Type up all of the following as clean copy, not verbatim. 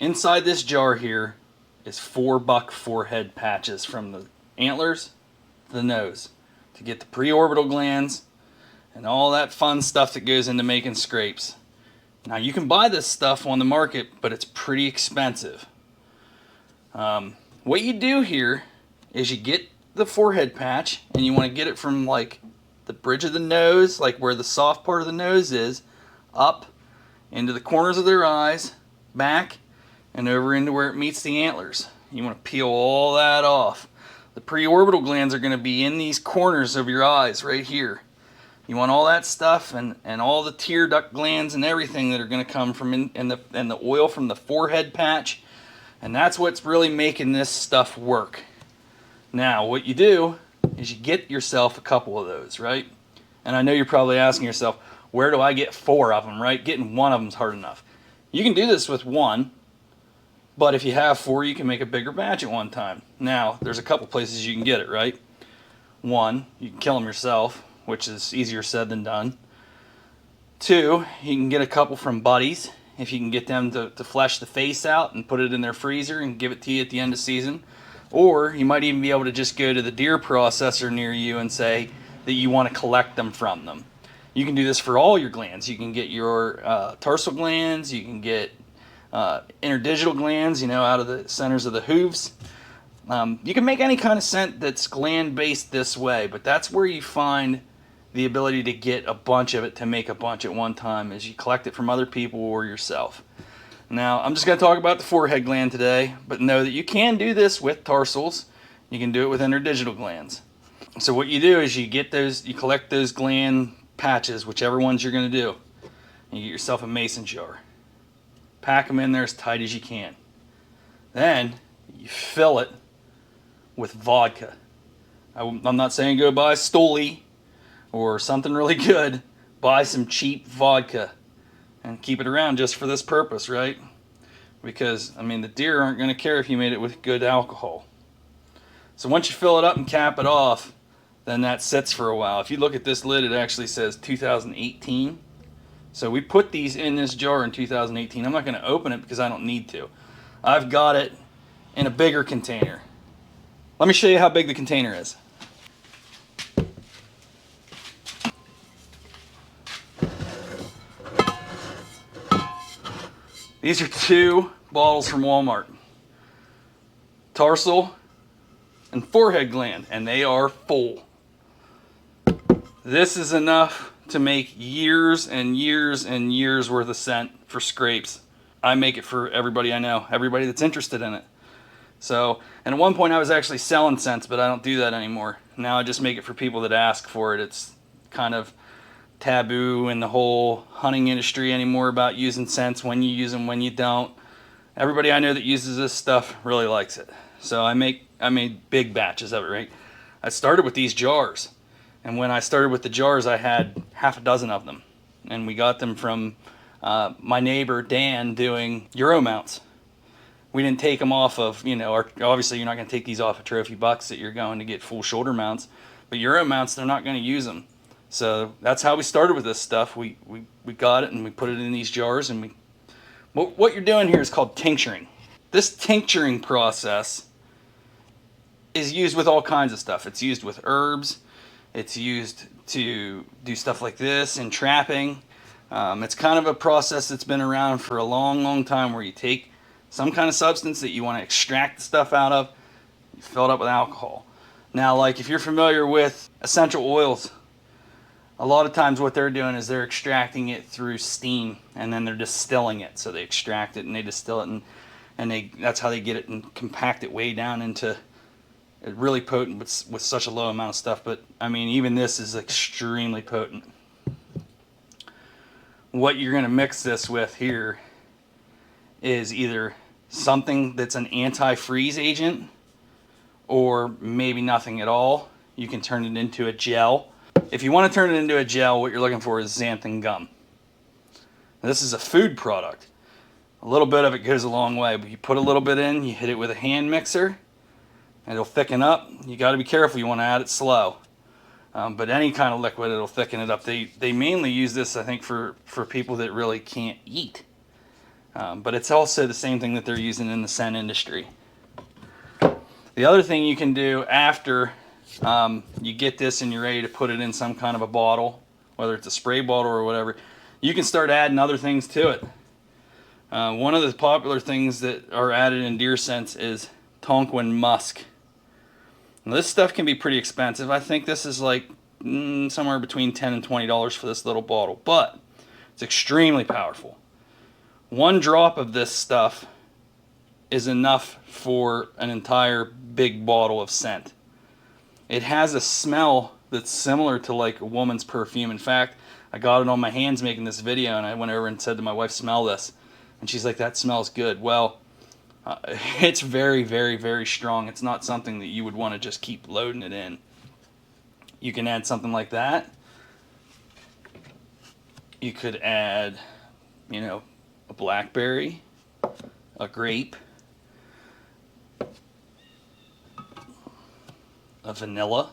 Inside this jar here is 4 buck forehead patches from the antlers to the nose to get the preorbital glands and all that fun stuff that goes into making scrapes. Now you can buy this stuff on the market, but it's pretty expensive. What you do here is you get the forehead patch, and you want to get it from like the bridge of the nose, like where the soft part of the nose is, up into the corners of their eyes, back, and over into where it meets the antlers. You want to peel all that off. The preorbital glands are going to be in these corners of your eyes right here. You want all that stuff and all the tear duct glands and everything that are going to come from and the oil from the forehead patch. And that's what's really making this stuff work. Now, what you do is you get yourself a couple of those, right? And I know you're probably asking yourself, where do I get 4 of them, right? Getting one of them is hard enough. You can do this with one, but if you have 4, you can make a bigger batch at one time. Now, there's a couple places you can get it, right? One, you can kill them yourself, which is easier said than done. 2, you can get a couple from buddies, if you can get them to flesh the face out and put it in their freezer and give it to you at the end of season. Or you might even be able to just go to the deer processor near you and say that you want to collect them from them. You can do this for all your glands. You can get your tarsal glands, you can get interdigital glands, out of the centers of the hooves. You can make any kind of scent that's gland based this way, but that's where you find the ability to get a bunch of it to make a bunch at one time, as you collect it from other people or yourself. Now, I'm just going to talk about the forehead gland today, but know that you can do this with tarsals. You can do it with interdigital glands. So what you do is you collect those gland patches, whichever ones you're going to do, and you get yourself a mason jar. Pack them in there as tight as you can. Then you fill it with vodka. I'm not saying go buy Stoli or something really good. Buy some cheap vodka and keep it around just for this purpose, right? Because, the deer aren't going to care if you made it with good alcohol. So once you fill it up and cap it off, then that sits for a while. If you look at this lid, it actually says 2018. So we put these in this jar in 2018. I'm not going to open it because I don't need to. I've got it in a bigger container. Let me show you how big the container is. These are 2 bottles from Walmart. Tarsal and forehead gland, and they are full. This is enough to make years and years and years worth of scent for scrapes. I make it for everybody I know, everybody that's interested in it. So, and at one point I was actually selling scents, but I don't do that anymore. Now I just make it for people that ask for it. It's kind of taboo in the whole hunting industry anymore about using scents, when you use them, when you don't. Everybody I know that uses this stuff really likes it. So I made big batches of it, right? I started with these jars. And when I started with the jars, I had half a dozen of them. And we got them from my neighbor, Dan, doing Euro mounts. We didn't take them off of, obviously you're not going to take these off of trophy bucks that you're going to get full shoulder mounts. But Euro mounts, they're not going to use them. So that's how we started with this stuff. We got it and we put it in these jars. And what you're doing here is called tincturing. This tincturing process is used with all kinds of stuff. It's used with herbs. It's used to do stuff like this in trapping. It's kind of a process that's been around for a long, long time, where you take some kind of substance that you want to extract the stuff out of, you fill it up with alcohol. Now, like if you're familiar with essential oils, a lot of times what they're doing is they're extracting it through steam, and then they're distilling it. So they extract it and they distill it, and that's how they get it and compact it way down into really potent with such a low amount of stuff. But even this is extremely potent. What you're going to mix this with here is either something that's an anti-freeze agent, or maybe nothing at all. You can turn it into a gel. If you want to turn it into a gel, what you're looking for is xanthan gum. This is a food product. A little bit of it goes a long way, but you put a little bit in, you hit it with a hand mixer, and it'll thicken up. You got to be careful. You want to add it slow. But any kind of liquid, it'll thicken it up. They mainly use this, I think, for people that really can't eat. But it's also the same thing that they're using in the scent industry. The other thing you can do after you get this and you're ready to put it in some kind of a bottle, whether it's a spray bottle or whatever, you can start adding other things to it. One of the popular things that are added in deer scents is Tonquin musk. Now, this stuff can be pretty expensive. I think this is like somewhere between $10 and $20 for this little bottle, but it's extremely powerful. One drop of this stuff is enough for an entire big bottle of scent. It has a smell that's similar to like a woman's perfume. In fact, I got it on my hands making this video, and I went over and said to my wife, smell this. And she's like, that smells good. Well, it's very, very, very strong. It's not something that you would want to just keep loading it in. You can add something like that. You could add, a blackberry, a grape, a vanilla,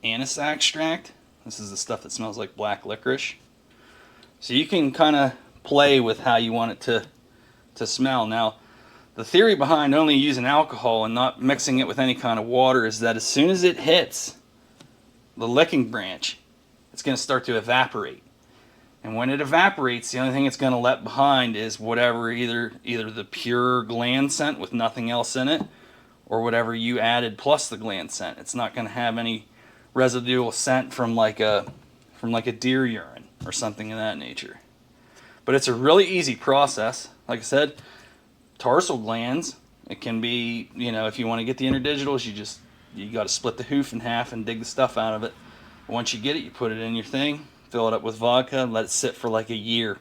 anise extract. This is the stuff that smells like black licorice. So you can kind of play with how you want it to smell. Now, the theory behind only using alcohol and not mixing it with any kind of water is that as soon as it hits the licking branch, it's going to start to evaporate. And when it evaporates, the only thing it's going to let behind is whatever, either the pure gland scent with nothing else in it, or whatever you added plus the gland scent. It's not going to have any residual scent from like a deer urine or something of that nature. But it's a really easy process. Like I said, tarsal glands, it can be, if you want to get the interdigitals, you got to split the hoof in half and dig the stuff out of it. Once you get it, you put it in your thing, fill it up with vodka, and let it sit for like a year.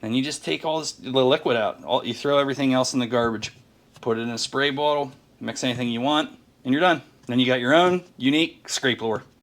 Then you just take all the liquid out. You throw everything else in the garbage, put it in a spray bottle, mix anything you want, and you're done. Then you got your own unique scrape lure.